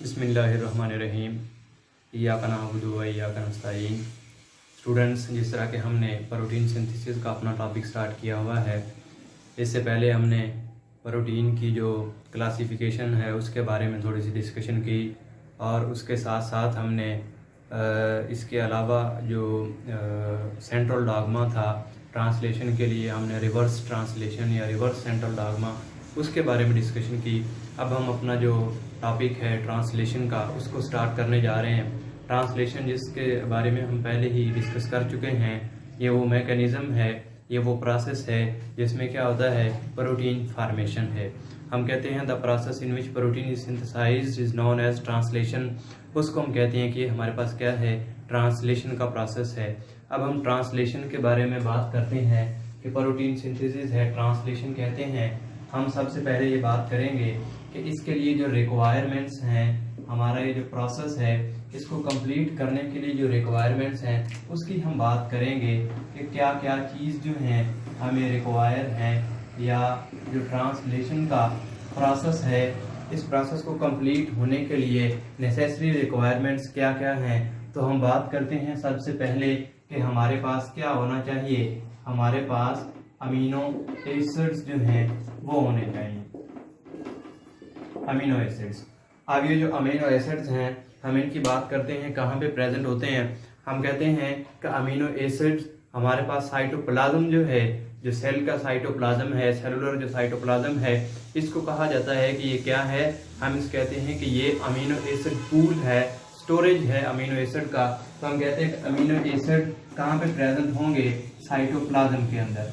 बिस्मिल्लाहिर्रहमानिर्रहीम। इय्याका नअबुदु व इय्याका नस्तईन। स्टूडेंट्स, जिस तरह के हमने प्रोटीन सिंथेसिस का अपना टॉपिक स्टार्ट किया हुआ है, इससे पहले हमने प्रोटीन की जो क्लासिफिकेशन है उसके बारे में थोड़ी सी डिस्कशन की और उसके साथ साथ हमने इसके अलावा जो सेंट्रल डॉगमा था ट्रांसलेशन के लिए, हमने रिवर्स ट्रांसलेशन या रिवर्स सेंट्रल डॉगमा उसके बारे में डिस्कशन की। अब हम अपना जो टॉपिक है ट्रांसलेशन का उसको स्टार्ट करने जा रहे हैं। ट्रांसलेशन जिसके बारे में हम पहले ही डिस्कस कर चुके हैं, ये वो मैकेनिज़्म है, ये वो प्रोसेस है जिसमें क्या होता है, प्रोटीन फार्मेशन है। हम कहते हैं the process in which protein is synthesised is known as translation. उसको हम कहते हैं कि हमारे पास क्या है, ट्रांसलेशन का प्रोसेस है। अब हम ट्रांसलेशन के बारे में बात करते हैं कि प्रोटीन सिंथेसिस है, ट्रांसलेशन कहते हैं। हम सबसे पहले ये बात करेंगे कि इसके लिए जो रिक्वायरमेंट्स हैं, हमारा ये जो प्रोसेस है इसको कंप्लीट करने के लिए जो रिक्वायरमेंट्स हैं उसकी हम बात करेंगे कि क्या क्या चीज़ जो हैं हमें रिक्वायर हैं, या जो ट्रांसलेशन का प्रोसेस है इस प्रोसेस को कंप्लीट होने के लिए नेसेसरी रिक्वायरमेंट्स क्या क्या हैं। तो हम बात करते हैं सबसे पहले कि हमारे पास क्या होना चाहिए। हमारे पास अमीनो एसिड्स जो हैं वो होने चाहिए, अमीनो एसिड्स। अब ये जो अमीनो एसिड्स हैं हम इनकी बात करते हैं कहाँ पे प्रेजेंट होते हैं। हम कहते हैं कि अमीनो एसिड्स हमारे पास साइटोप्लाज्म जो है, जो सेल का साइटोप्लाज्म है, सेलुलर जो साइटोप्लाज्म है, इसको कहा जाता है कि ये क्या है। हम इस कहते हैं कि ये अमीनो एसिड पूल है, स्टोरेज है अमीनो एसिड का। तो हम कहते हैं कि अमीनो एसिड कहाँ पे प्रेजेंट होंगे, साइटोप्लाज्म के अंदर।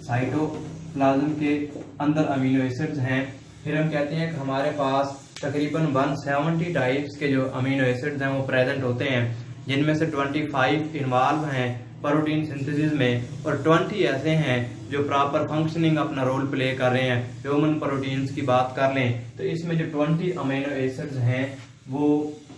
साइटोप्लाज्म के अंदर अमीनो एसिड्स हैं। फिर हम कहते हैं कि हमारे पास तकरीबन 170 टाइप्स के जो अमीनो एसिड्स हैं वो प्रेजेंट होते हैं, जिनमें से 25 इन्वॉल्व हैं प्रोटीन सिंथेसिस में और 20 ऐसे हैं जो प्रॉपर फंक्शनिंग अपना रोल प्ले कर रहे हैं। ह्यूमन प्रोटीन्स की बात कर लें तो इसमें जो 20 अमीनो एसिड्स हैं वो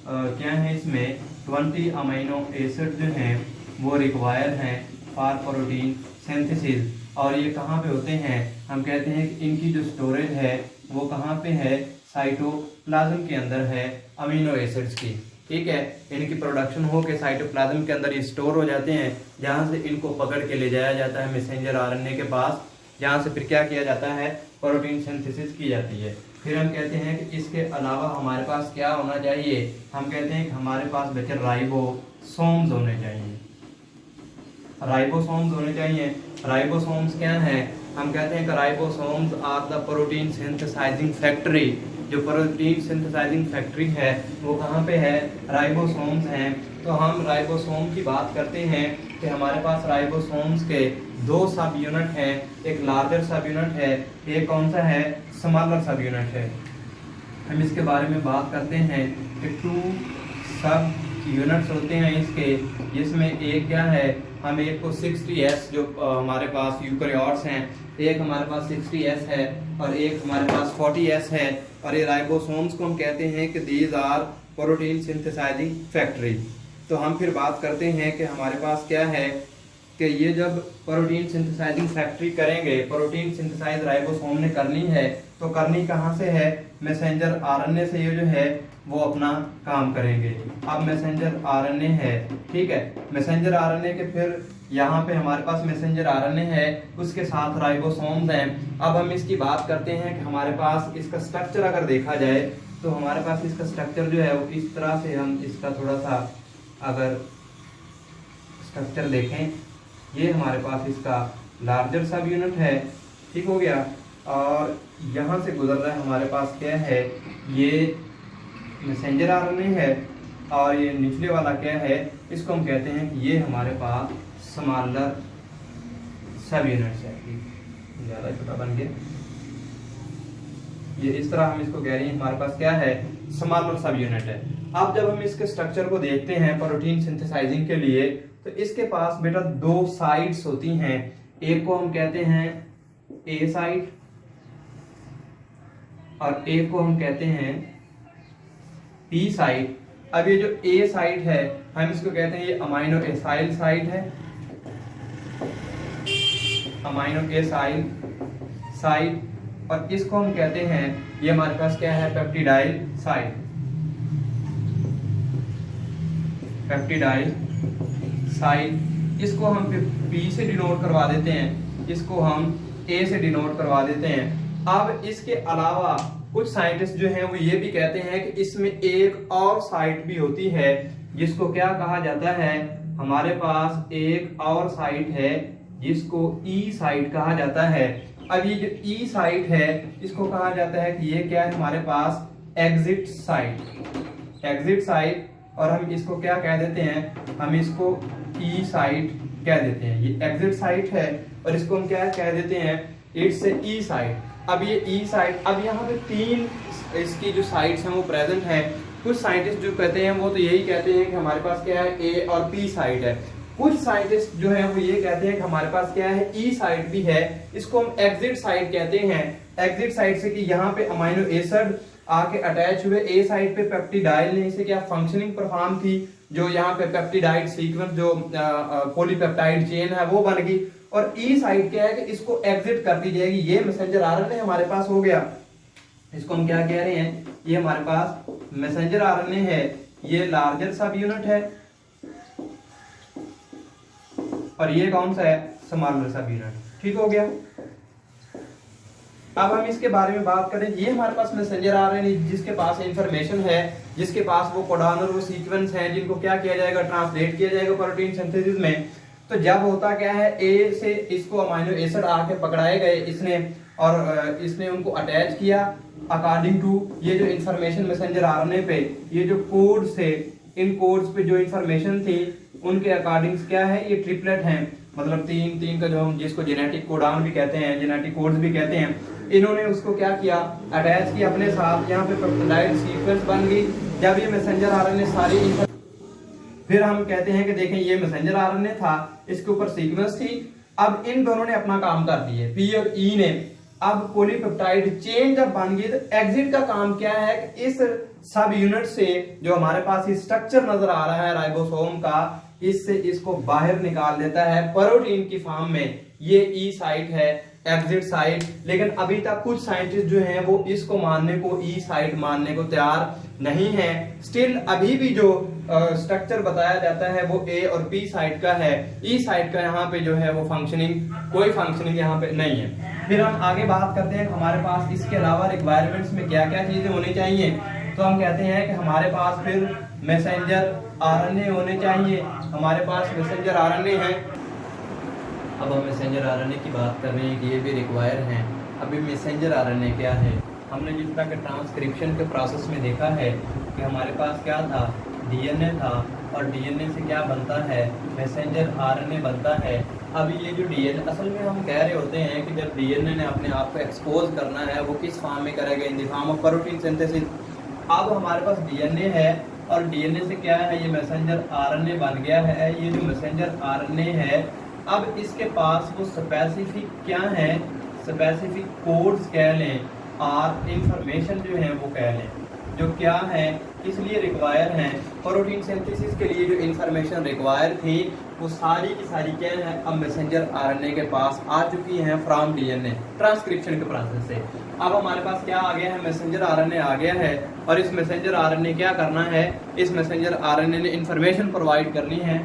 क्या हैं, इसमें 20 अमीनो एसिड जो हैं वो रिक्वायर हैं फॉर प्रोटीन सिंथेसिस। और ये कहाँ पे होते हैं, हम कहते हैं कि इनकी जो स्टोरेज है वो कहाँ पे है, साइटोप्लाज्म के अंदर है अमीनो एसिड्स की। ठीक है, इनकी प्रोडक्शन हो के साइटोप्लाज्म के अंदर ये स्टोर हो जाते हैं, जहाँ से इनको पकड़ के ले जाया जाता है मैसेंजर आरएनए के पास, जहाँ से फिर क्या किया जाता है, प्रोटीन सिंथेसिस की जाती है। फिर हम कहते हैं कि इसके अलावा हमारे पास क्या होना चाहिए, हम कहते हैं कि हमारे पास बच्चे राइबोसोम्स होने चाहिए। राइबोसोम्स होने चाहिए। राइबोसोम्स क्या है, हम कहते हैं कि ribosomes are the protein synthesising factory. जो प्रोटीन सिंथेसाइजिंग फैक्ट्री है वो कहाँ पे है, राइबोसोम्स हैं। तो हम राइबोसोम की बात करते हैं कि हमारे पास राइबोसोम्स के 2 सब यूनिट हैं, एक लार्जर सब यूनिट है, एक कौन सा है, स्मॉलर सब यूनिट है। हम इसके बारे में बात करते हैं कि 2 सब यूनिट्स होते हैं इसके, जिसमें एक क्या है, हम एक को 60S जो हमारे पास यूकैरियोट्स हैं, एक हमारे पास 60S है और एक हमारे पास 40S है। और ये राइबोसोम्स को हम कहते हैं कि these are protein synthesising factory. तो हम फिर बात करते हैं कि हमारे पास क्या है कि ये जब प्रोटीन सिंथेसाइजिंग फैक्ट्री करेंगे, प्रोटीन सिंथेसाइज राइबोसोम ने करनी है, तो करनी कहाँ से है, मैसेंजर आरएनए से ये जो है वो अपना काम करेंगे। अब मैसेंजर आरएनए है, ठीक है, मैसेंजर आरएनए के फिर यहाँ पे हमारे पास मैसेंजर आरएनए है, उसके साथ राइबोसोम्स हैं। अब हम इसकी बात करते हैं कि हमारे पास इसका स्ट्रक्चर अगर देखा जाए तो हमारे पास इसका स्ट्रक्चर जो है वो इस तरह से, हम इसका थोड़ा सा अगर स्ट्रक्चर देखें, ये हमारे पास इसका लार्जर सब यूनिट है, ठीक हो गया। और यहाँ से गुजर रहा है हमारे पास क्या है, ये मैसेंजर आरएनए है और ये निचले वाला क्या है, इसको हम कहते हैं कि ये हमारे पास स्मॉलर सब यूनिट्स है। ज़्यादा छोटा बन गया, ये इस तरह हम इसको कह रहे हैं, हमारे पास क्या है, स्मॉलर सब यूनिट है। अब जब हम इसके स्ट्रक्चर को देखते हैं प्रोटीन सिंथेसाइजिंग के लिए, तो इसके पास बेटा 2 साइड्स होती हैं। एक को हम कहते हैं ए साइड और एक को हम कहते हैं पी साइड। अब ये जो ए साइड है हम इसको कहते हैं ये अमाइनो एसाइल साइड है, अमाइनो एसाइल साइड। और इसको हम कहते हैं, ये हमारे पास क्या है, पेप्टिडाइल साइट। पेप्टिडाइल साइट, इसको हम P से डिनोट करवा देते हैं, इसको हम A से डिनोट करवा देते हैं। अब इसके अलावा कुछ साइंटिस्ट जो हैं वो ये भी कहते हैं कि इसमें एक और साइट भी होती है जिसको क्या कहा जाता है, हमारे पास एक और साइट है जिसको E साइट कहा जाता है। अब ये जो E साइट है इसको कहा जाता है कि ये क्या है, हमारे पास एग्जिट साइट। एग्जिट साइट, और हम इसको क्या कह देते हैं, हम इसको E साइट कह देते हैं। ये एग्जिट साइट है और इसको हम क्या कह देते हैं, इट्स E साइट। अब ये E साइट, अब यहाँ पे 3 इसकी जो साइट्स हैं वो प्रेजेंट है। कुछ साइंटिस्ट जो कहते हैं वो तो यही कहते हैं कि हमारे पास क्या है, A और P साइट है। कुछ साइंटिस्ट जो है वो ये कहते हैं कि हमारे पास क्या है, E साइट भी है, इसको हम एग्जिट साइट कहते हैं। एग्जिट साइट से कि यहाँ पे अमीनो एसिड आके अटैच हुए A साइट पे, पेप्टिडाइल ने इसे क्या फंक्शनिंग परफॉर्म की, जो यहाँ पे पेप्टिडाइड सीक्वेंस जो पॉलीपेप्टाइड चेन है वो बन गई। और E साइट क्या है कि इसको एग्जिट कर दी जाएगी। ये मैसेंजर आरएनए हमारे पास हो गया, इसको हम क्या कह रहे हैं, ये हमारे पास मैसेंजर आरएनए है, ये लार्जर सब यूनिट है और ये कौन सा है, स्मॉलर सब यूनिट। ठीक हो गया। अब हम इसके बारे में बात करें, ये हमारे पास मैसेंजर आरएनए जिसके पास इंफॉर्मेशन है, जिसके पास वो कोडॉन और वो सीक्वेंस हैं जिनको क्या किया जाएगा, ट्रांसलेट किया जाएगा प्रोटीन सिंथेसिस में। तो जब होता क्या है, ए से इसको अमीनो एसिड आके पकड़ाए गए इसने, और इसने उनको अटैच किया अकॉर्डिंग टू ये जो इंफॉर्मेशन मैसेंजर आरएनए पे, ये जो कोड से, इन कोड्स पे जो इंफॉर्मेशन थी उनके अकॉर्डिंग क्या है, ये ट्रिपलेट हैं, मतलब 3 का जो हम जिसको जेनेटिक कोडान भी कहते हैं, जेनेटिक कोड्स भी कहते हैं, इन्होंने उसको क्या किया, अटैच किया अपने साथ। यहाँ पे पेप्टाइड सीक्वेंस बन गई। जब ये मैसेंजर आरएनए सारी, फिर हम कहते हैं कि देखें ये मैसेंजर आरएनए था, इसके ऊपर सीक्वेंस थी। अब इन दोनों ने अपना काम कर दिए, P और E ने। अब पॉलीपेप्टाइड चेन जब बन गई तो एग्जिट का काम क्या है कि इस सब यूनिट से जो हमारे पास स्ट्रक्चर नजर आ रहा है राइबोसोम का, इससे इसको बाहर निकाल देता है प्रोटीन की फॉर्म में। ये E साइट है, एग्जिट साइट। लेकिन अभी तक कुछ साइंटिस्ट जो हैं वो इसको मानने को, E साइट मानने को तैयार नहीं है। स्टिल अभी भी जो स्ट्रक्चर बताया जाता है वो A और P साइट का है। E साइट का यहाँ पे जो है वो कोई फंक्शनिंग यहाँ पे नहीं है। फिर हम आगे बात करते हैं कि हमारे पास इसके अलावा रिक्वायरमेंट्स में क्या क्या चीजें होनी चाहिए। तो हम कहते हैं कि हमारे पास फिर मैसेंजर आरएनए होने चाहिए, हमारे पास मैसेंजर आरएनए है। अब हम मैसेंजर आरएनए की बात कर रहे हैं कि ये भी रिक्वायर हैं। अभी मैसेंजर आरएनए क्या है, हमने जिस तरह के ट्रांसक्रिप्शन के प्रोसेस में देखा है कि हमारे पास क्या था, डीएनए था, और डीएनए से क्या बनता है, मैसेंजर आरएनए बनता है। अब ये जो डीएनए, असल में हम कह रहे होते हैं कि जब डीएनए ने अपने आप को एक्सपोज करना है वो किस फॉर्म में करेगा, in the form of protein synthesis. अब हमारे पास डीएनए है और डीएनए से क्या है, ये मैसेंजर आरएनए बन गया है। ये जो मैसेंजर आरएनए है, अब इसके पास वो स्पेसिफिक क्या है, स्पेसिफिक कोड्स कह लें और इंफॉर्मेशन जो है वो कह लें, जो क्या है, इसलिए रिक्वायर हैं। प्रोटीन सिंथेसिस के लिए जो इंफॉर्मेशन रिक्वायर थी वो सारी की सारी क्या है, अब मैसेंजर आरएनए के पास आ चुकी हैं फ्रॉम डीएनए ट्रांसक्रिप्शन के प्रोसेस से। अब हमारे पास क्या आ गया है, मैसेंजर आरएनए आ गया है। और इस मैसेंजर आरएनए क्या करना है, इस मैसेंजर आरएनए ने इंफॉर्मेशन प्रोवाइड करनी है।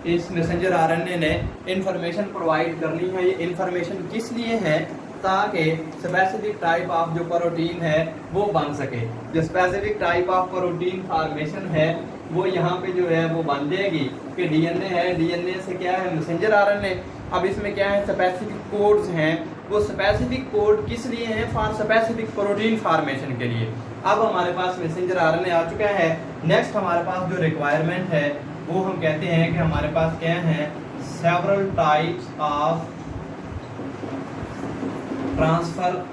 इस मैसेंजर आरएनए ने इंफॉर्मेशन प्रोवाइड करनी है। ये इंफॉर्मेशन किस लिए है, ताकि स्पेसिफिक टाइप ऑफ जो प्रोटीन है वो बन सके। जो specific type of protein formation है वो यहाँ पे जो है वो बन जाएगी कि डीएनए है, डीएनए से क्या है, मैसेंजर आरएनए। अब इसमें क्या है, स्पेसिफिक कोड्स हैं। वो स्पेसिफिक कोड किस लिए हैं, फॉर स्पेसिफिक प्रोटीन फॉर्मेशन के लिए। अब हमारे पास मैसेंजर आरएनए आ चुका है। नेक्स्ट हमारे पास जो रिक्वायरमेंट है वो हम कहते हैं कि हमारे पास क्या है, several types of transfer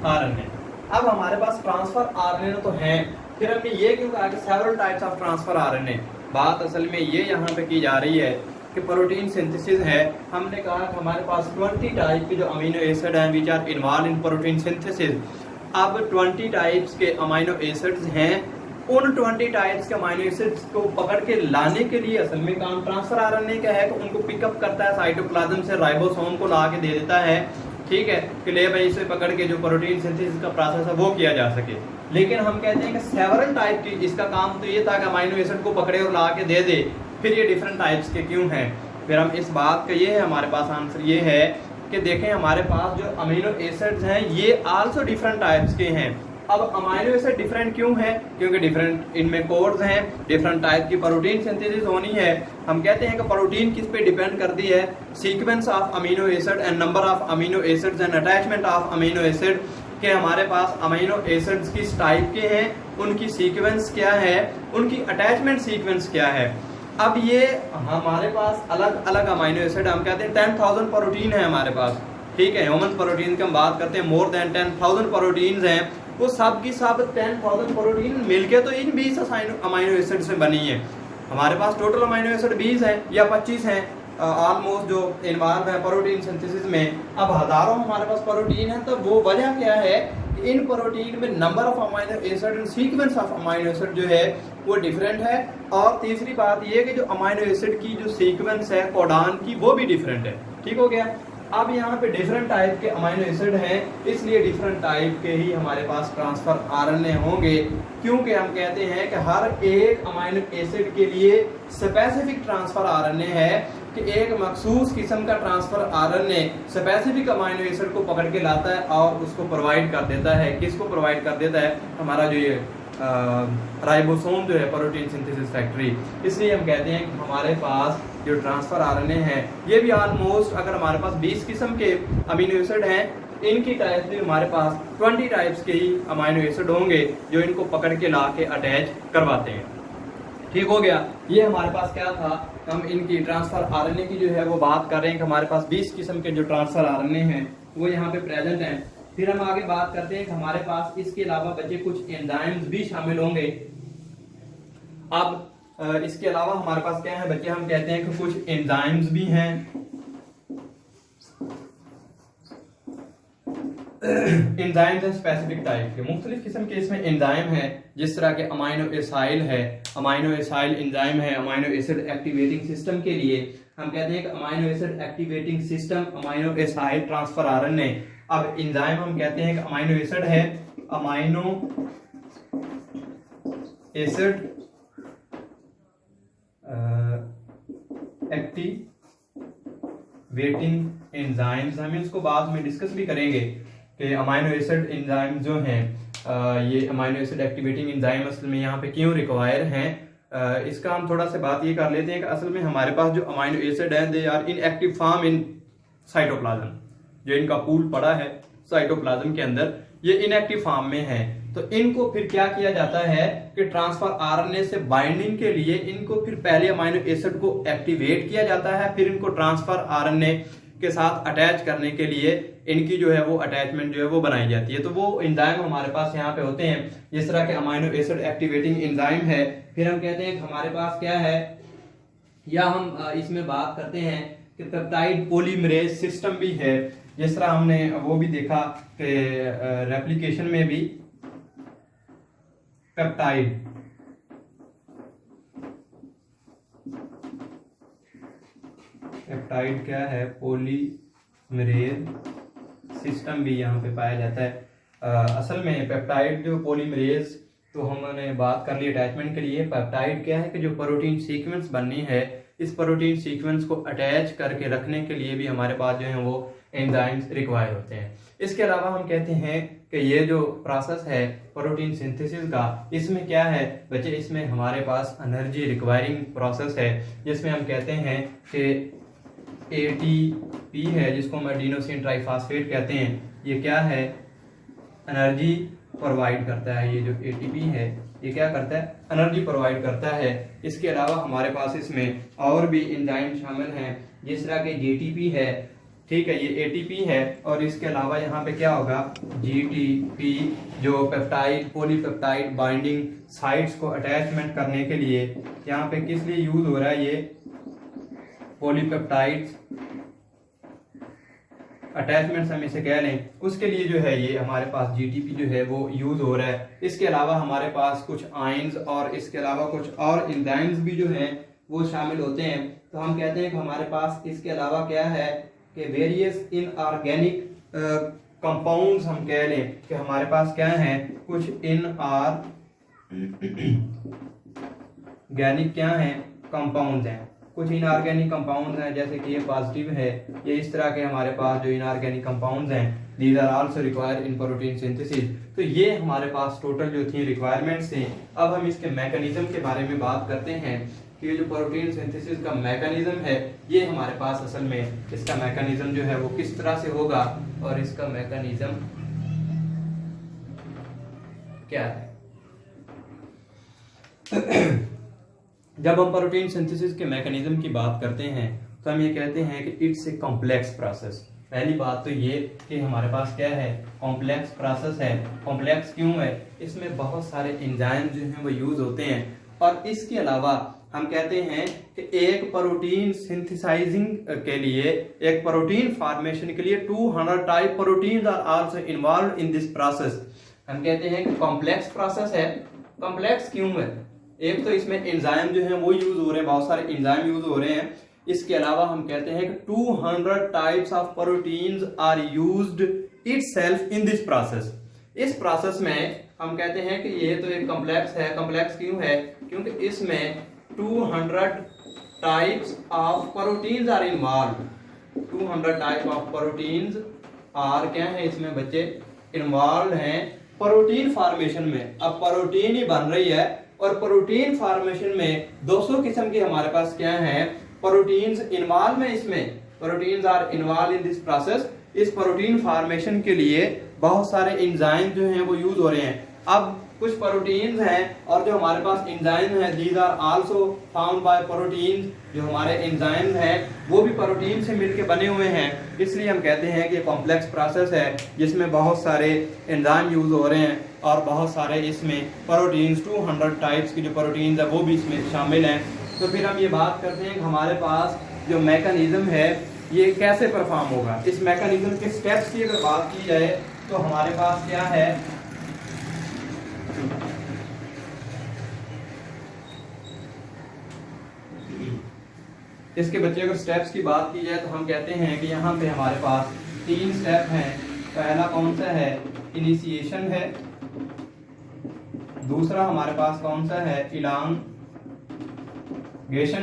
RNA. अब हमारे पास ट्रांसफर आरएनए तो है, फिर हमने ये क्यों कहा कि several types of transfer RNA. बात असल में ये यहाँ पे की जा रही है कि प्रोटीन सिंथेसिस है। हमने कहा कि हमारे पास 20 टाइप के जो अमीनो एसिड हैं which are involve in protein synthesis. अब 20 टाइप्स के अमीनो एसिड्स हैं, उन 20 टाइप्स के अमीनो एसिड्स को पकड़ के लाने के लिए असल में काम ट्रांसफर आरएनए का है कि उनको पिकअप करता है साइटोप्लाज्म से, राइबोसोम को ला के दे देता है ठीक है, कि ले भाई इसे पकड़ के जो प्रोटीन सिंथेसिस का प्रोसेस है वो किया जा सके। लेकिन हम कहते हैं कि सेवरल टाइप की, इसका काम तो ये था कि अमाइनो एसिड को पकड़े और ला के दे दे, फिर ये डिफरेंट टाइप्स के क्यों हैं? फिर हम इस बात का ये है हमारे पास आंसर ये है कि देखें हमारे पास जो अमीनो एसिड्स हैं ये आल्सो डिफरेंट टाइप्स के हैं। अब अमाइनो एसिड डिफरेंट क्यों है? क्योंकि डिफरेंट इनमें कोड्स हैं, डिफरेंट टाइप की प्रोटीन सिंथेसिस होनी है। हम कहते हैं कि प्रोटीन किस पे डिपेंड करती है? Sequence of amino acid and number of amino acids and attachment of amino acid, के हमारे पास अमीनो एसिड्स किस टाइप के हैं, उनकी सीक्वेंस क्या है, उनकी अटैचमेंट सीक्वेंस क्या है। अब ये हमारे पास अलग अलग अमीनो एसिड, हम कहते हैं 10,000 प्रोटीन है हमारे पास, ठीक है। ह्यूमन प्रोटीन की हम बात करते हैं, मोर देन 10,000 प्रोटीन्स हैं, वो सब की सब 10,000 प्रोटीन मिलके तो इन 20 अमीनो एसिड से बनी है। हमारे पास टोटल अमीनो एसिड 20 है या 25 हैं ऑलमोस्ट जो इन्वॉल्व है प्रोटीन सिंथेसिस में। अब हजारों हमारे पास प्रोटीन है, तो वो वजह क्या है? इन प्रोटीन में number of amino acid and sequence of amino acid जो है वो डिफरेंट है। और तीसरी बात ये कि जो अमीनो एसिड की जो सीक्वेंस है कोडान की वो भी डिफरेंट है, ठीक हो गया। अब यहाँ पे डिफरेंट टाइप के अमीनो एसिड हैं, इसलिए डिफरेंट टाइप के ही हमारे पास ट्रांसफर आरएनए होंगे, क्योंकि हम कहते हैं कि हर एक अमीनो एसिड के लिए स्पेसिफिक ट्रांसफर आरएनए है, कि एक मखसूस किस्म का transfer RNA specific amino acid को पकड़ के लाता है और उसको प्रोवाइड कर देता है। किसको प्रोवाइड कर देता है? हमारा जो ये राइबोसोम जो है प्रोटीन सिंथेसिस फैक्ट्री। इसलिए हम कहते हैं कि हमारे पास जो ट्रांसफर आरएनए है ये भी ऑलमोस्ट, अगर हमारे पास 20 किस्म के अमीनो एसिड हैं, इनकी टाइप्स भी हमारे पास 20 टाइप्स के ही अमीनो एसिड होंगे जो इनको पकड़ के ला के अटैच करवाते हैं, ठीक हो गया। ये हमारे पास क्या था, हम इनकी ट्रांसफर आरएनए की जो है वो बात कर रहे हैं कि हमारे पास 20 किस्म के जो ट्रांसफर आरएनए हैं वो यहाँ पे प्रेजेंट हैं। फिर हम आगे बात करते हैं कि हमारे पास इसके अलावा बचे कुछ एंजाइम्स भी शामिल होंगे। अब इसके अलावा हमारे पास क्या है बच्चे, हम कहते हैं कि कुछ एंजाइम्स भी हैं। एंजाइम्स हैं स्पेसिफिक टाइप के, मुख्तलिफ किस्म के इसमें एंजाइम है, जिस तरह के अमाइनो एसाइल है, अमाइनो एसाइल एंजाइम है अमाइनो एसिड एक्टिवेटिंग सिस्टम के लिए। हम कहते हैं कि amino acid activating system amino acyl transfer RNA. अब एंजाइम हम कहते हैं कि अमाइनो एसिड है, अमाइनो एसिड एक्टिवेटिंग एंजाइम्स, हम इसको बाद में डिस्कस भी करेंगे कि अमाइनो एसिड एंजाइम जो हैं ये अमाइनो एसिड एक्टिवेटिंग एंजाइम असल में यहाँ पे क्यों रिक्वायर हैं। इसका हम थोड़ा सा बात ये कर लेते हैं कि असल में हमारे पास जो अमाइनो एसिड हैं they are in active form in cytoplasm, जो इनका पूल पड़ा है साइटोप्लाज्म के अंदर ये इनएक्टिव फॉर्म में है। तो इनको फिर क्या किया जाता है कि ट्रांसफर आरएनए से बाइंडिंग के लिए इनको फिर पहले अमाइनो एसिड को एक्टिवेट किया जाता है, फिर इनको ट्रांसफर आरएनए के साथ अटैच करने के लिए इनकी जो है वो अटैचमेंट जो है वो बनाई जाती है। तो वो एंजाइम हमारे पास यहाँ पे होते हैं, जिस तरह के अमाइनो एसिड एक्टिवेटिंग एंजाइम है। फिर हम कहते हैं कि हमारे पास क्या है, या हम इसमें बात करते हैं कि पेप्टाइड पॉलीमरेज सिस्टम भी है, जिस तरह हमने वो भी देखा कि रेप्लिकेशन में भी पेप्टाइड क्या है, पॉलीमरेज सिस्टम भी यहाँ पे पाया जाता है। असल में पेप्टाइड जो पॉलीमरेज तो हमने बात कर ली अटैचमेंट के लिए। पेप्टाइड क्या है कि जो प्रोटीन सीक्वेंस बननी है, इस प्रोटीन सीक्वेंस को अटैच करके रखने के लिए भी हमारे पास जो है वो एंजाइम्स रिक्वायर होते हैं। इसके अलावा हम कहते हैं कि ये जो प्रोसेस है प्रोटीन सिंथेसिस का, इसमें क्या है बच्चे, इसमें हमारे पास एनर्जी रिक्वायरिंग प्रोसेस है, जिसमें हम कहते हैं कि ATP है, जिसको हम एडिनोसिन ट्राइफॉस्फेट कहते हैं, ये क्या है, एनर्जी प्रोवाइड करता है। ये जो ATP है ये क्या करता है, एनर्जी प्रोवाइड करता है। इसके अलावा हमारे पास इसमें और भी एंजाइम शामिल हैं, जिस तरह के GTP है, ठीक है, ये ATP है। और इसके अलावा यहाँ पे क्या होगा, GTP जो पेप्टाइड पॉलीपेप्टाइड बाइंडिंग साइट्स को अटैचमेंट करने के लिए यहाँ पे किस लिए यूज हो रहा है, ये पॉलीपेप्टाइड्स अटैचमेंट्स हम इसे कह लें, उसके लिए जो है ये हमारे पास GTP जो है वो यूज हो रहा है। इसके अलावा हमारे पास कुछ आयंस और इसके अलावा कुछ और एंजाइम्स भी जो हैं वो शामिल होते हैं। तो हम कहते हैं कि हमारे पास इसके अलावा क्या है कि वेरियस इनऑर्गेनिक कंपाउंड्स हम कह लें कि हमारे पास क्या है, कुछ इनऑर्गेनिक क्या है, कंपाउंड्स हैं, कुछ इनऑर्गेनिक कंपाउंड्स हैं, जैसे कि ये पॉजिटिव है, ये इस तरह के हमारे पास जो इनऑर्गेनिक कंपाउंड्स हैं, these are also required in protein synthesis. तो ये हमारे पास टोटल जो थी रिक्वायरमेंट्स थे। अब हम इसके मैकेनिज्म के बारे में बात करते हैं कि ये जो प्रोटीन सिंथेसिस का मैकेनिज्म है, ये हमारे पास असल में इसका मैकेनिज्म जो है वो किस तरह से होगा और इसका मैकेनिज्म क्या है। जब हम प्रोटीन सिंथेसिस के मैकेनिज्म की बात करते हैं तो हम ये कहते हैं कि इट्स ए कॉम्प्लेक्स प्रोसेस। पहली बात तो ये कि हमारे पास क्या है, कॉम्प्लेक्स प्रोसेस है। कॉम्प्लेक्स क्यों है, इसमें बहुत सारे एंजाइम जो हैं वो यूज होते हैं, और इसके अलावा हम कहते हैं कि एक प्रोटीन सिंथेसाइजिंग के लिए, एक प्रोटीन फॉर्मेशन के लिए 200 type proteins are also involve in this process. हम कहते हैं कि कॉम्प्लेक्स प्रोसेस है। कॉम्प्लेक्स क्यों है, एक तो इसमें एंजाइम जो है वो यूज हो रहे हैं, बहुत सारे एंजाइम यूज हो रहे हैं। इसके अलावा हम कहते हैं कि 200 types of proteins are used itself in this process. इस प्रोसेस में हम कहते हैं कि ये तो एक कॉम्प्लेक्स है। कॉम्प्लेक्स क्यों है, क्योंकि इसमें 200 types of proteins are involve. 200 type of proteins are क्या है इसमें बच्चे, इन्वॉल्व हैं प्रोटीन फॉर्मेशन में। अब प्रोटीन ही बन रही है और प्रोटीन फॉर्मेशन में 200 किस्म की हमारे पास क्या है, प्रोटीन्स इन्वॉल्व है। इसमें proteins are involve in this process. इस प्रोटीन फॉर्मेशन के लिए बहुत सारे एंजाइम जो हैं वो यूज हो रहे हैं। अब कुछ प्रोटीन्स हैं और जो हमारे पास एंजाइम है, these are also found by proteins. जो हमारे एंजाइम हैं वो भी प्रोटीन से मिलकर बने हुए हैं। इसलिए हम कहते हैं कि कॉम्प्लेक्स प्रोसेस है जिसमें बहुत सारे एंजाइम यूज हो रहे हैं और बहुत सारे इसमें प्रोटीन्स 200 टाइप्स की जो प्रोटीन्स है वो भी इसमें शामिल हैं। तो फिर हम ये बात करते हैं कि हमारे पास जो मैकेनिज्म है ये कैसे परफॉर्म होगा। इस मैकेनिज्म के स्टेप्स की अगर बात की जाए तो हमारे पास क्या है, इसके बच्चे अगर स्टेप्स की बात की जाए तो हम कहते हैं कि यहाँ पे हमारे पास 3 स्टेप हैं। पहला कौन सा है, इनिशिएशन है। दूसरा हमारे पास कौन सा है, इलांगेशन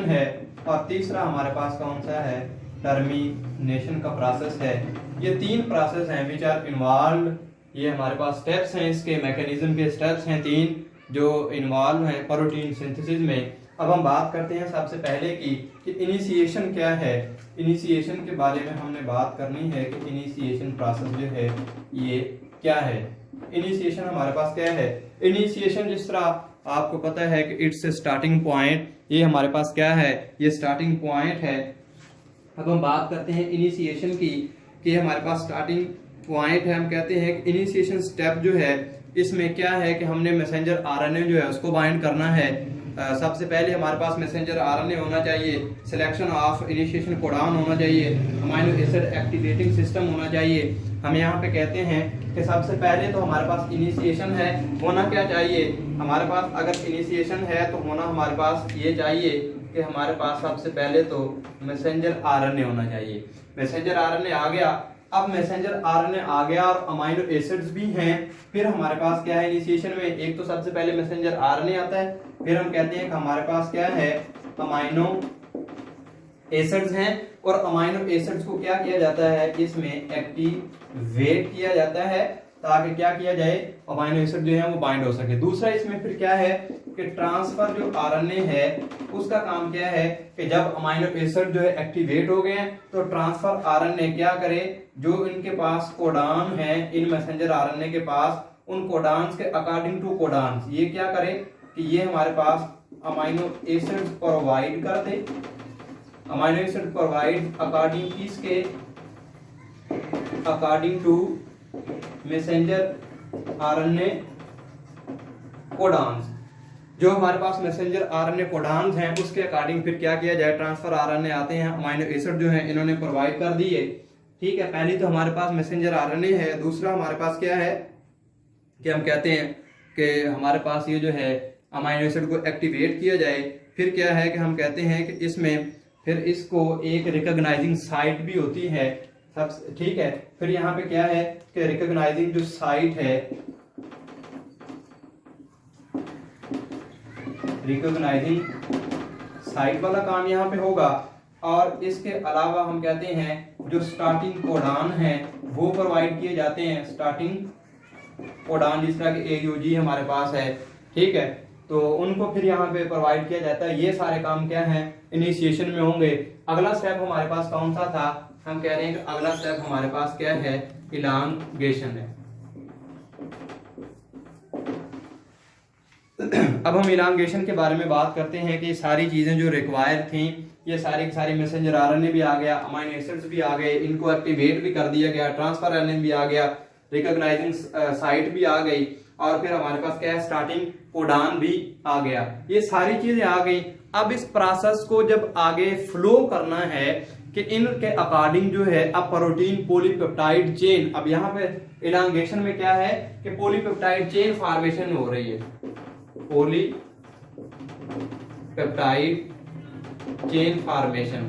है। और तीसरा हमारे पास कौन सा है, टर्मिनेशन का प्रोसेस है। ये 3 प्रोसेस हैं विच आर इन्वॉल्व। ये हमारे पास स्टेप्स हैं, इसके मैकेनिज्म के स्टेप्स हैं 3 जो इन्वॉल्व हैं प्रोटीन सिंथेसिस में। अब हम बात करते हैं सबसे पहले कि इनिशिएशन क्या है। इनिशिएशन के बारे में हमने बात करनी है कि इनिशिएशन प्रोसेस जो है ये क्या है। इनिशिएशन हमारे पास क्या है, इनिशिएशन जिस तरह आपको पता है कि इट्स स्टार्टिंग पॉइंट, ये हमारे पास क्या है, ये स्टार्टिंग पॉइंट है। अब हम बात करते हैं इनिशिएशन की कि हमारे पास स्टार्टिंग पॉइंट है। हम कहते हैं कि इनिशिएशन स्टेप जो है इसमें क्या है कि हमने मैसेंजर आरएनए जो है उसको बाइंड करना है। सबसे पहले हमारे पास मैसेंजर आरएनए होना चाहिए, सिलेक्शन ऑफ इनिशिएशन कोडॉन होना चाहिए, अमीनो एसिड एक्टिवेटिंग सिस्टम होना चाहिए। हम यहाँ पे कहते हैं कि सबसे पहले तो हमारे पास इनिशिएशन है, होना क्या चाहिए हमारे पास, अगर इनिशिएशन है तो होना हमारे पास ये चाहिए कि हमारे पास सबसे पहले तो मैसेंजर आरएनए होना चाहिए। मैसेंजर आरएनए आ गया। अब मैसेंजर आरएनए आ गया और अमीनो एसिड्स भी हैं। फिर हमारे पास क्या है इनिशिएशन में, एक तो सबसे पहले मैसेंजर आरएनए आता है, फिर हम कहते हैं कि हमारे पास क्या है, अमीनो एसिड्स हैं। और अमीनो एसिड्स को क्या किया जाता है, इसमें एक्टिवेट किया जाता है ताकि क्या किया जाए, अमीनो एसिड जो है वो बाइंड हो सके। दूसरा इसमें फिर क्या है कि ट्रांसफर जो आरएनए है उसका काम क्या है कि जब अमीनो एसिड जो है एक्टिवेट हो गए हैं तो ट्रांसफर आरएनए क्या करे, जो इनके पास कोडान है इन मैसेंजर आरएनए के पास, उन कोडान्स के अकॉर्डिंग टू कोडान्स ये क्या करे कि ये हमारे पास अमीनो एसिड प्रोवाइड कर दे। अमीनो एसिड प्रोवाइड अकॉर्डिंग किसके, according to messenger RNA codons. जो हमारे पास मैसेंजर आरएनए कोडान्स हैं उसके अकॉर्डिंग फिर क्या किया जाए, ट्रांसफर आरएनए आते हैं, अमीनो एसिड जो है इन्होंने प्रोवाइड कर दिए। ठीक है, पहली तो हमारे पास मैसेंजर आरएनए है। दूसरा हमारे पास क्या है कि हम कहते हैं कि हमारे पास ये जो है अमीनो एसिड को एक्टिवेट किया जाए। फिर क्या है कि हम कहते हैं कि इसमें फिर इसको एक रिकॉग्नाइजिंग साइट भी होती है सब ठीक है। फिर यहाँ पे क्या है कि रिकॉग्नाइजिंग जो साइट है, रिकॉग्नाइजिंग साइट वाला काम यहाँ पे होगा। और इसके अलावा हम कहते हैं जो स्टार्टिंग कोडान है वो प्रोवाइड किए जाते हैं। स्टार्टिंग कोडान जिस तरह के AUG हमारे पास है, ठीक है, तो उनको फिर यहाँ पे प्रोवाइड किया जाता है। ये सारे काम क्या है इनिशिएशन में होंगे। अगला स्टेप हमारे पास कौन सा था, हम कह रहे हैं कि अगला स्टेप हमारे पास क्या है, इलांगेशन है। अब हम इलांगेशन के बारे में बात करते हैं कि सारी चीजें जो रिक्वायर थी, ये सारी की सारी मैसेंजर RNA भी आ गया, अमाइनो एसिड्स भी आ गए, इनको एक्टिवेट भी कर दिया गया, ट्रांसफर RNA भी आ गया, रिकॉग्नाइजिंग साइट भी आ गई, और फिर हमारे पास क्या है स्टार्टिंग कोडान भी आ गया। ये सारी चीजें आ गई। अब इस प्रोसेस को जब आगे फ्लो करना है कि इनके अकॉर्डिंग जो है अब प्रोटीन पॉलीपेप्टाइड चेन, अब यहाँ पे इलांगेशन में क्या है कि पॉलीपेप्टाइड चेन फॉर्मेशन हो रही है। पॉलीपेप्टाइड चेन फॉर्मेशन,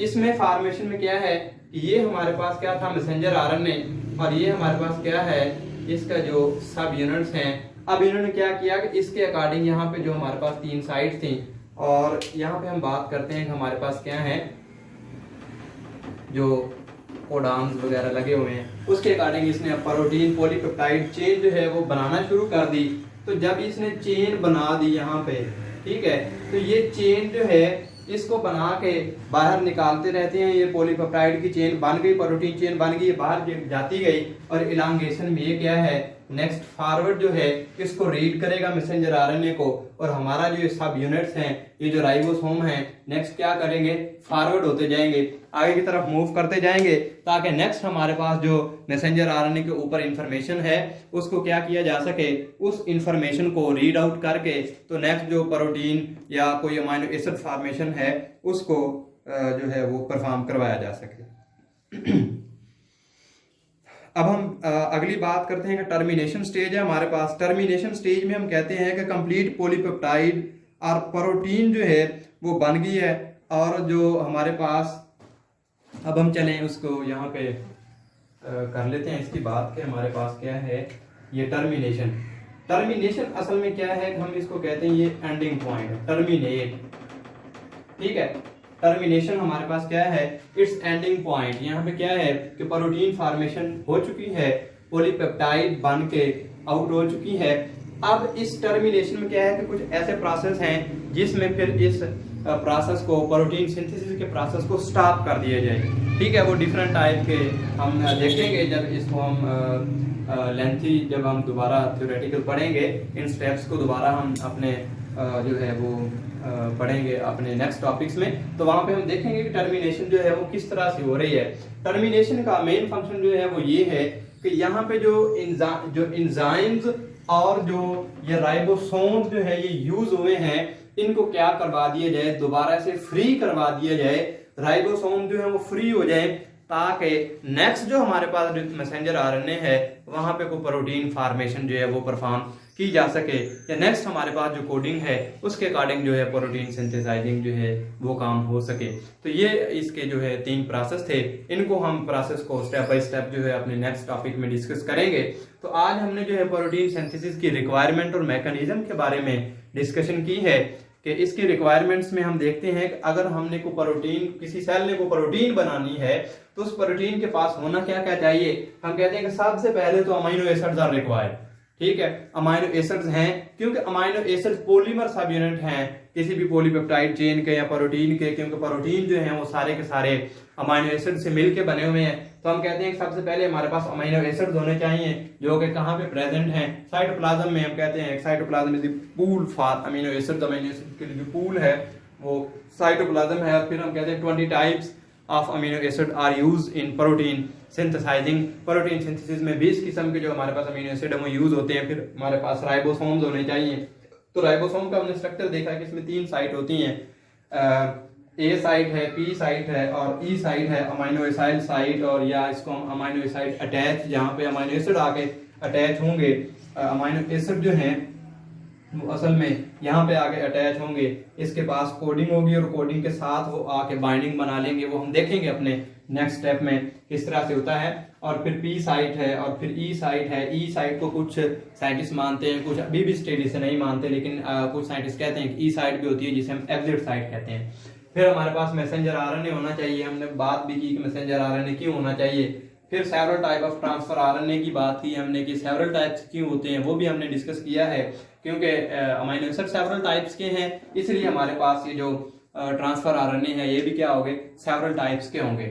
इसमें फॉर्मेशन में क्या है कि ये हमारे पास क्या था मैसेंजर RNA, और ये हमारे पास क्या है इसका जो सब यूनिट्स हैं। अब इन्होंने क्या किया कि इसके अकॉर्डिंग यहाँ पे जो हमारे पास 3 साइट थी, और यहाँ पे हम बात करते हैं कि हमारे पास क्या है जो कोडान्स वगैरह लगे हुए हैं, उसके अकॉर्डिंग इसने प्रोटीन पॉलीपेप्टाइड चेन जो है वो बनाना शुरू कर दी। तो जब इसने चेन बना दी यहाँ पे, ठीक है, तो ये चेन जो है इसको बना के बाहर निकालते रहते हैं। ये पॉलीपेप्टाइड की चेन बन गई, प्रोटीन चेन बन गई, बाहर जाती गई। और इलांगेशन में ये क्या है, नेक्स्ट फॉरवर्ड जो है इसको रीड करेगा मैसेंजर RNA को, और हमारा जो सब यूनिट्स हैं, ये जो राइबोसोम हैं, नेक्स्ट क्या करेंगे, फॉरवर्ड होते जाएंगे, आगे की तरफ मूव करते जाएंगे, ताकि नेक्स्ट हमारे पास जो मैसेंजर RNA के ऊपर इंफॉर्मेशन है उसको क्या किया जा सके, उस इंफॉर्मेशन को रीड आउट करके तो नेक्स्ट जो प्रोटीन या कोई अमाइनो एसिड फॉर्मेशन है उसको जो है वो परफॉर्म करवाया जा सके। अब हम अगली बात करते हैं कि टर्मिनेशन स्टेज है हमारे पास। टर्मिनेशन स्टेज में हम कहते हैं कि कंप्लीट पॉलीपेप्टाइड और प्रोटीन जो है वो बन गई है, और जो हमारे पास, अब हम चलें उसको यहाँ पे कर लेते हैं इसकी बात कि हमारे पास क्या है ये टर्मिनेशन। टर्मिनेशन असल में क्या है, हम इसको कहते हैं ये एंडिंग पॉइंट है, टर्मिनेट, ठीक है। टर्मिनेशन हमारे पास क्या है, इट्स एंडिंग पॉइंट। यहाँ पे क्या है कि प्रोटीन फॉर्मेशन हो चुकी है, पॉलीपेप्टाइड बन के आउट हो चुकी है। अब इस टर्मिनेशन में क्या है कि कुछ ऐसे प्रोसेस हैं जिसमें फिर इस प्रोसेस को, प्रोटीन सिंथेसिस के प्रोसेस को स्टॉप कर दिया जाए, ठीक है। वो डिफरेंट टाइप के हम देखेंगे जब इसको हम लेंथी, जब हम दोबारा थ्योरेटिकल पढ़ेंगे, इन स्टेप्स को दोबारा हम अपने जो है वो पढ़ेंगे अपने नेक्स्ट टॉपिक्स में, तो वहां पे हम देखेंगे कि टर्मिनेशन जो है वो किस तरह से हो रही है। टर्मिनेशन का मेन फंक्शन जो है वो ये है कि यहाँ पे जो एंजाइम्स और जो ये राइबोसोम्स जो है ये यूज हुए हैं, इनको क्या करवा दिया जाए, दोबारा से फ्री करवा दिया जाए, राइबोसोम जो है वो फ्री हो जाए, ताकि नेक्स्ट जो हमारे पास मैसेंजर RNA है वहां पे कोई प्रोटीन फॉर्मेशन जो है वो परफॉर्म की जा सके, या नेक्स्ट हमारे पास जो कोडिंग है उसके अकॉर्डिंग जो है प्रोटीन सिंथेसाइजिंग जो है वो काम हो सके। तो ये इसके जो है 3 प्रोसेस थे, इनको हम प्रोसेस को स्टेप बाय स्टेप जो है अपने नेक्स्ट टॉपिक में डिस्कस करेंगे। तो आज हमने जो है प्रोटीन सिंथेसिस की रिक्वायरमेंट और मैकेनिज्म के बारे में डिस्कशन की है कि इसकी रिक्वायरमेंट्स में हम देखते हैं कि अगर हमने को प्रोटीन, किसी सेल ने को प्रोटीन बनानी है तो उस प्रोटीन के पास होना क्या क्या चाहिए। हम कहते हैं कि सबसे पहले तो अमीनो एसिड्स आर रिक्वायर्ड, ठीक है। अमाइनो एसिड्स हैं क्योंकि अमाइनो एसिड्स पॉलीमर सब यूनिट हैं किसी भी पॉलीपेप्टाइड चेन के या प्रोटीन के, क्योंकि प्रोटीन जो है वो सारे के सारे अमाइनो एसिड से मिलके बने हुए हैं। तो हम कहते हैं कि सबसे पहले हमारे पास अमाइनो एसिड्स होने चाहिए जो कि कहाँ पे प्रेजेंट हैं, साइटोप्लाज्म में। हम कहते हैं cytoplasm is the pool for amino acids, amino acid के लिए जो पूल है वो साइटोप्लाज्म है। फिर हम कहते हैं 20 types of amino acid are use in protein synthesising. Protein synthesis में 20 किस्म के जो हमारे पास अमीनो एसिड है वो यूज होते हैं। फिर हमारे पास राइबोसोम्स होने चाहिए। तो राइबोसोम का हमने स्ट्रक्चर देखा है कि इसमें 3 साइट होती हैं, ए साइट है, पी साइट है और ई साइट है, अमीनो एसिड साइट, और या इसको हम अमीनो एसिड अटैच, जहाँ पे अमीनो एसिड आके अटैच होंगे। अमीनो एसिड जो हैं वो असल में यहाँ पे आके अटैच होंगे, इसके पास कोडिंग होगी और कोडिंग के साथ वो आके बाइंडिंग बना लेंगे। वो हम देखेंगे अपने नेक्स्ट स्टेप में किस तरह से होता है। और फिर पी साइट है और फिर ई साइट है। ई साइट को कुछ साइंटिस्ट मानते हैं, कुछ अभी भी स्टडी से नहीं मानते, लेकिन कुछ साइंटिस्ट कहते हैं कि ई साइट भी होती है जिसे हम एग्जिट साइट कहते हैं। फिर हमारे पास मैसेंजर आरएनए होना चाहिए, हमने बात भी की कि मैसेंजर आरएनए क्यों होना चाहिए। फिर several type of transfer RNA की बात की हमने कि सेवरल टाइप्स क्यों होते हैं, वो भी हमने डिस्कस किया है, क्योंकि अमीनो एसिड सेवरल टाइप्स के हैं, इसलिए हमारे पास ये जो ट्रांसफर आरएनए है ये भी क्या होंगे, सेवरल टाइप्स के होंगे।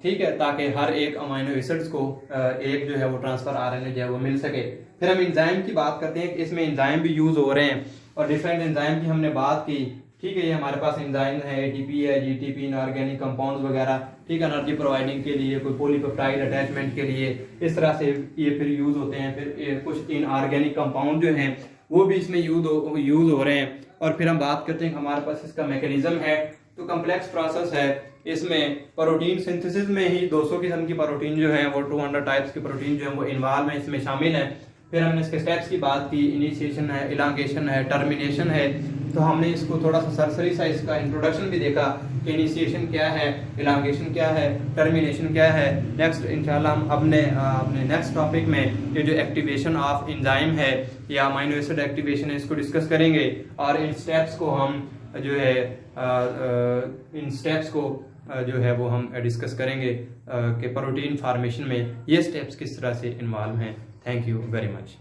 ठीक है, ताकि हर एक अमीनो एसिड्स को एक जो है वो ट्रांसफर आरएनए जो है वो मिल सके। फिर हम एंजाइम की बात करते हैं कि इसमें एंजाइम भी यूज हो रहे हैं और डिफरेंट एंजाइम की हमने बात की। ठीक है, ये हमारे पास एंजाइम है, एटीपी है, जीटीपी, इनऑर्गेनिक कंपाउंड्स वगैरह, ठीक है, एनर्जी प्रोवाइडिंग के लिए, कोई पॉलीपेप्टाइड अटैचमेंट के लिए, इस तरह से ये फिर यूज होते हैं। फिर कुछ इनऑर्गेनिक कंपाउंड जो हैं वो भी इसमें यूज हो रहे हैं। और फिर हम बात करते हैं हमारे पास इसका मैकेनिज्म है, तो कम्प्लेक्स प्रोसेस है। इसमें प्रोटीन सिंथेसिस में ही 200 किस्म की प्रोटीन जो है वो 200 टाइप्स की प्रोटीन जो है वो इन्वॉल्व है, इसमें शामिल है। फिर हमने इसके स्टेप्स की बात की, इनिशिएशन है, इलांगेशन है, टर्मिनेशन है। तो हमने इसको थोड़ा सा सरसरी सा इसका इंट्रोडक्शन भी देखा कि इनिशिएशन क्या है, इलांगेशन क्या है, टर्मिनेशन क्या है। नेक्स्ट इंशाल्लाह हम अपने नेक्स्ट टॉपिक में ये जो एक्टिवेशन ऑफ एंजाइम है या अमीनो एसिड एक्टिवेशन है इसको डिस्कस करेंगे। और इन स्टेप्स को हम जो है इन स्टेप्स को जो है वो हम डिस्कस करेंगे कि प्रोटीन फार्मेशन में ये स्टेप्स किस तरह से इन्वॉल्व हैं। Thank you very much.